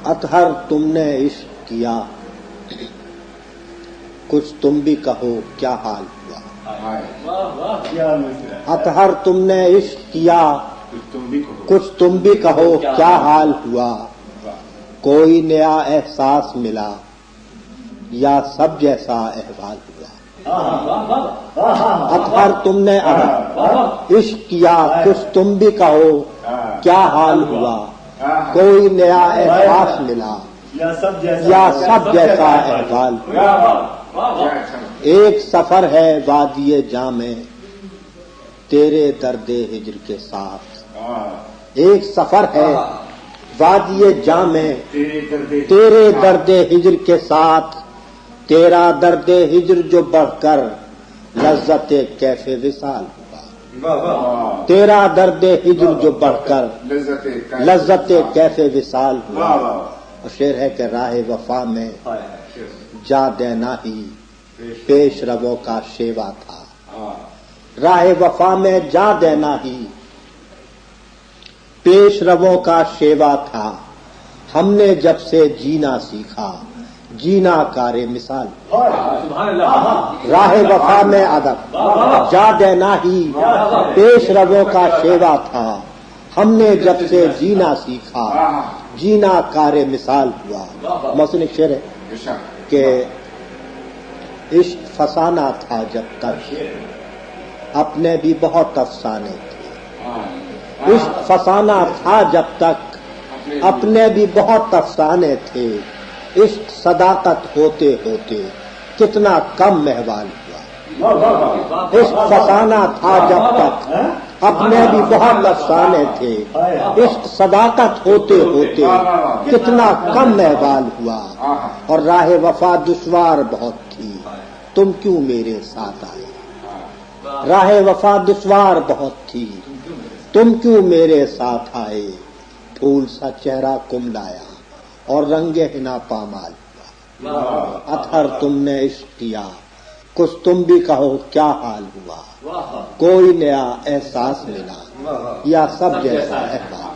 اطہر تم نے عشق کیا، کچھ تم بھی کہو کیا حال ہوا۔ اطہر تم نے عشق کیا، کچھ تم بھی کہو کیا حال ہوا۔ کوئی نیا احساس ملا یا سب جیسا احوال ہوا۔ اطہر تم نے عشق کیا، کچھ تم بھی کہو کیا حال ہوا۔ کوئی نیا احساس ملا یا سب جیسا احوال ہوا۔ ایک سفر ہے وادی جاں میں تیرے درد ہجر کے ساتھ۔ ایک سفر ہے وادی جاں میں تیرے درد ہجر کے ساتھ۔ تیرا درد ہجر جو بڑھ کر لذت کیف وصال ہوا۔ تیرا درد ہجر جو بڑھ کر لذت کیف وصال ہوا۔ اور شعر ہے کہ راہ وفا میں جا دینا ہی پیش رو کا شیوا تھا۔ راہ وفا میں جا دینا ہی پیش رو کا شیوا تھا۔ ہم نے جب سے جینا سیکھا جینا کار مثال۔ راہ وفا میں ادب جا دینا ہی پیش رو کا شیوا تھا۔ ہم نے جب سے جینا سیکھا جینا کار مثال ہوا۔ محسن ایک شعر ہے کہ عشق فسانہ تھا جب تک اپنے بھی بہت افسانے تھے۔ عشق فسانہ تھا جب تک اپنے بھی بہت افسانے تھے۔ عشق صداقت ہوتے ہوتے کتنا کم محوال ہوا۔ عشق فسانہ تھا جب تک اپنے بھی بہت افسانے تھے۔ عشق صداقت ہوتے ہوتے کتنا کم محوال ہوا۔ اور راہ وفا دشوار بہت تھی تم کیوں میرے ساتھ آئے۔ راہ وفا دشوار بہت تھی تم کیوں میرے ساتھ آئے۔ پھول سا چہرہ کم لایا اور رنگ حنا پامال ہوا۔ اطہر تم نے عشق کیا، کچھ تم بھی کہو کیا حال ہوا۔ کوئی نیا احساس ملا یا سب جیسا احوال۔